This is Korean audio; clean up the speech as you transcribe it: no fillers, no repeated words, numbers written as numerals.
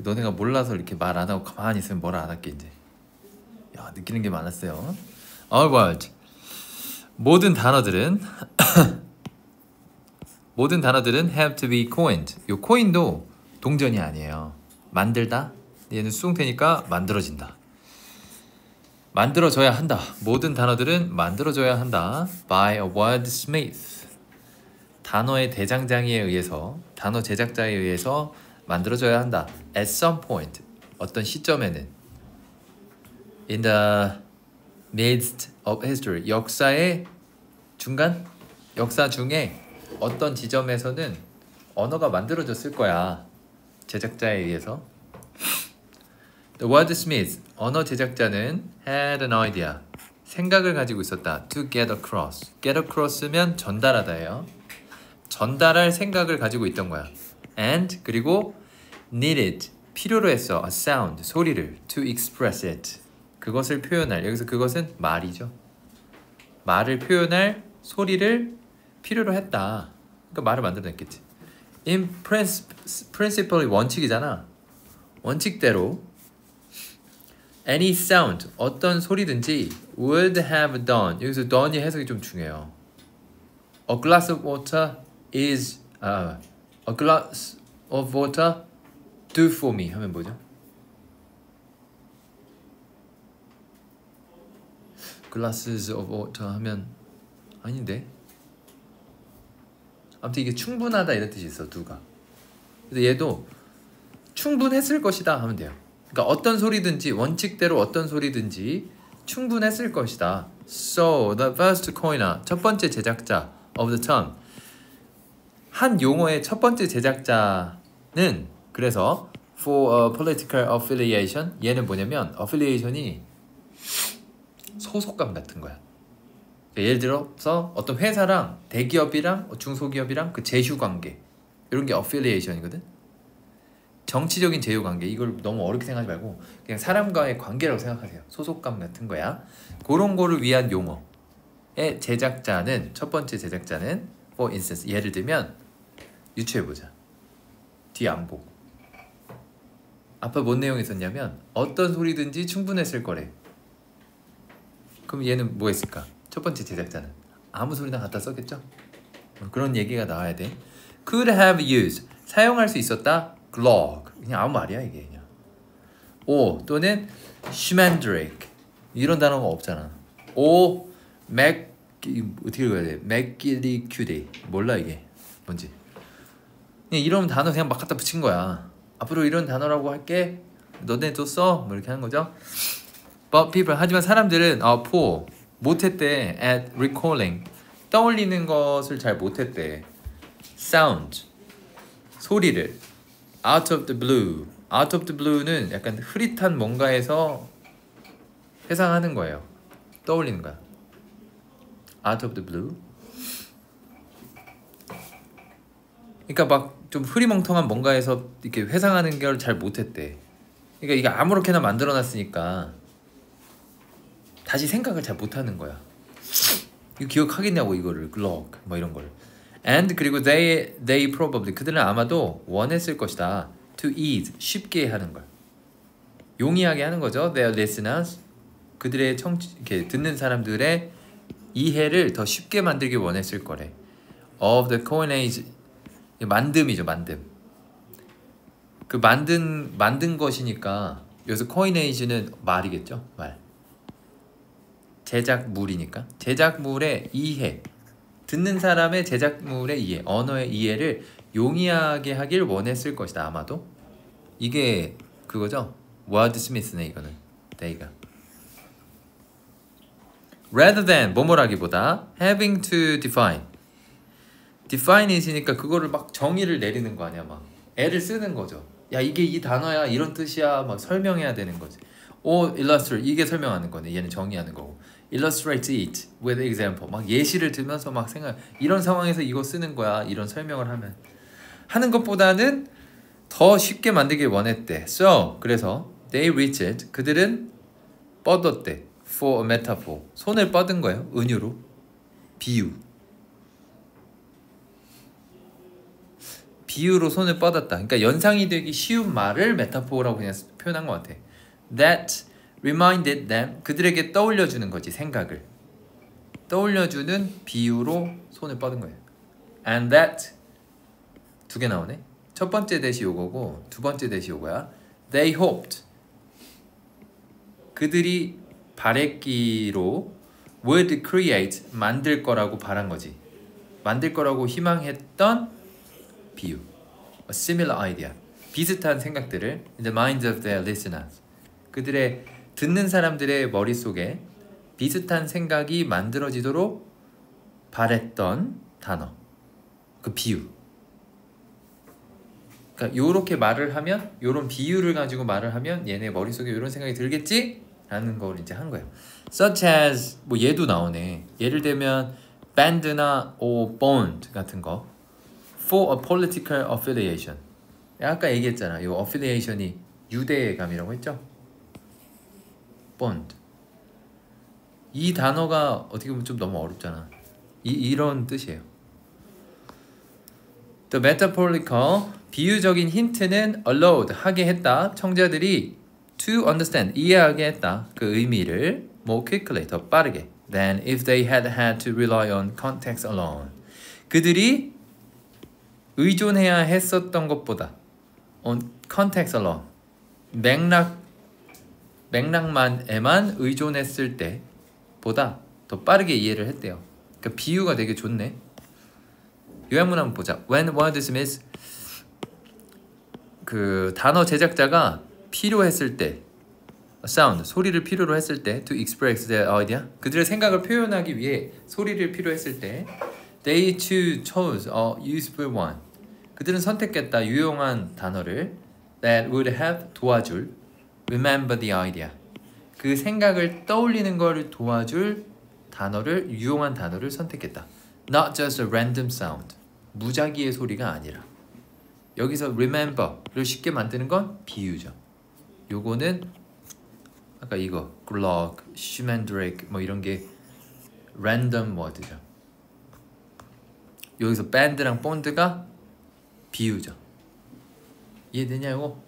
너네가 몰라서 이렇게 말 안 하고 가만히 있으면 뭘 안 할게 이제. 야, 느끼는 게 많았어요. Alright. 모든 단어들은 have to be coined. 요 coin도 동전이 아니에요. 만들다. 얘는 수동태니까 만들어진다. 만들어져야 한다. 모든 단어들은 만들어져야 한다. By a wordsmith. 단어의 대장장이에 의해서, 단어 제작자에 의해서 만들어져야 한다. At some point. 어떤 시점에는. In the midst of history. 역사의 중간? 역사 중에 어떤 지점에서는 언어가 만들어졌을 거야. 제작자에 의해서. The wordsmith, 언어 제작자는 had an idea, 생각을 가지고 있었다. To get across. Get across면 전달하다예요. 전달할 생각을 가지고 있던 거야. And 그리고 needed, 필요로 했어. A sound, 소리를. To express it. 그것을 표현할. 여기서 그것은 말이죠. 말을 표현할 소리를 필요로 했다. 그러니까 말을 만들어냈겠지. In principle 원칙이잖아. 원칙대로 any sound, 어떤 소리든지 would have done. 여기서 done이 해석이 좀 중요해요. A glass of water is a glass of water do for me 하면 뭐죠? glasses of water 하면 아닌데? 아무튼 이게 충분하다 이런 뜻이 있어. do가. 그래서 얘도 충분했을 것이다 하면 돼요. 그러니까 어떤 소리든지 원칙대로 어떤 소리든지 충분했을 것이다. So the first coiner, 첫 번째 제작자 of the term, 한 용어의 첫 번째 제작자는 그래서 for a political affiliation, 얘는 뭐냐면 affiliation이 소속감 같은 거야. 그러니까 예를 들어서 어떤 회사랑 대기업이랑 중소기업이랑 그 제휴관계 이런 게 affiliation이거든. 정치적인 제휴관계, 이걸 너무 어렵게 생각하지 말고 그냥 사람과의 관계라고 생각하세요. 소속감 같은 거야. 그런 거를 위한 용어의 제작자는, 첫 번째 제작자는 for instance, 예를 들면 유추해보자. 뒤 안 보고 아빠 뭔 내용이 있었냐면 어떤 소리든지 충분했을 거래. 그럼 얘는 뭐 했을까? 첫 번째 제작자는 아무 소리나 갖다 썼겠죠? 그런 얘기가 나와야 돼. Could have used, 사용할 수 있었다. glog, 그냥 아무 말이야 이게 그냥. 오 또는 schmandrake, 이런 단어가 없잖아. 오 어떻게 읽어야 돼? 맥기리큐데, 몰라 이게 뭔지. 그냥 이런 단어 그냥 막 갖다 붙인 거야. 앞으로 이런 단어라고 할게, 너네도 써, 뭐 이렇게 하는 거죠. But people, 하지만 사람들은 poor, 못했대. At recalling, 떠올리는 것을 잘 못했대. Sound, 소리를. Out of the blue, out of the blue는 약간 흐릿한 뭔가에서 회상하는 거예요. 떠올리는 거야. Out of the blue. 그러니까 막 좀 흐리멍텅한 뭔가에서 이렇게 회상하는 걸 잘 못했대. 그러니까 이게 아무렇게나 만들어놨으니까 다시 생각을 잘 못하는 거야. 이거 기억하겠냐고 이거를. glog 뭐 이런 걸. And 그리고 they probably, 그들은 아마도 원했을 것이다. To ease, 쉽게 하는 걸. 용이하게 하는 거죠. Their listeners, 그들의 이렇게 듣는 사람들의 이해를 더 쉽게 만들기 원했을 거래. Of the coinage, 만듦이죠, 만듦. 그 만든 것이니까 여기서 coinage는 말이겠죠, 말. 제작물이니까 제작물의 이해, 듣는 사람의 제작물의 이해, 언어의 이해를 용이하게 하길 원했을 것이다. 아마도 이게 그거죠. wordsmith네 이거는. 데이가 rather than, 뭐뭐라기보다 having to define. define it이니까 그거를 막 정의를 내리는 거 아니야. 막 애를 쓰는 거죠. 야 이게 이 단어야, 이런 뜻이야, 막 설명해야 되는 거지. or illustrate, 이게 설명하는 거네. 얘는 정의하는 거고. illustrate it with example, 막 예시를 들면서 막 이런 상황에서 이거 쓰는 거야, 이런 설명을 하는 것보다는 더 쉽게 만들길 원했대. So, 그래서 they reached, 그들은 뻗었대. for a metaphor, 손을 뻗은 거예요. 비유. 비유로 손을 뻗었다. 그러니까 연상이 되기 쉬운 말을 메타포라고 그냥 표현한 것 같아. That reminded them. 그들에게 떠올려주는 거지, 생각을. 떠올려주는 비유로 손을 뻗은 거예요. And that 두 개 나오네. 첫 번째 대시 요거고 두 번째 대시 요거야. They hoped. 그들이 바랬기로 would create. 만들 거라고 바란 거지. 만들 거라고 희망했던 비유. A similar idea. 비슷한 생각들을 in the minds of their listeners. 그들의 듣는 사람들의 머릿속에 비슷한 생각이 만들어지도록 바랬던 단어. 그 비유. 그러니까 요렇게 말을 하면 요런 비유를 가지고 말을 하면 얘네 머릿속에 요런 생각이 들겠지? 라는 걸 이제 한 거예요. Such as 뭐 얘도 나오네. 예를 들면 band나 or bond 같은 거. For a political affiliation. 아까 얘기했잖아. 요 affiliation이 유대감이라고 했죠? bond. 이 단어가 어떻게 보면 좀 너무 어렵잖아. 이런 뜻이에요. The metaphorical 비유적인 힌트는 allowed 하게 했다. 청자들이 to understand 이해하게 했다. 그 의미를 more quickly 더 빠르게 than if they had had to rely on context alone. 그들이 의존해야 했었던 것보다 on context alone 맥락만에만 의존했을 때보다 더 빠르게 이해를 했대요. 그러니까 비유가 되게 좋네. 요약문 한번 보자. When wordsmith 그 단어 제작자가 필요했을 때 sound 소리를 필요로 했을 때 to express their idea 그들의 생각을 표현하기 위해 소리를 필요했을 때 they chose a useful one 그들은 선택했다 유용한 단어를 that would have 도와줄 remember the idea 그 생각을 떠올리는 걸 도와줄 단어를 유용한 단어를 선택했다. Not just a random sound 무작위의 소리가 아니라 여기서 remember를 쉽게 만드는 건 비유죠. 요거는 아까 이거 Glock, Shumendrake 뭐 이런 게 random word죠. 여기서 band랑 bond가 비유죠. 이해되냐 이거?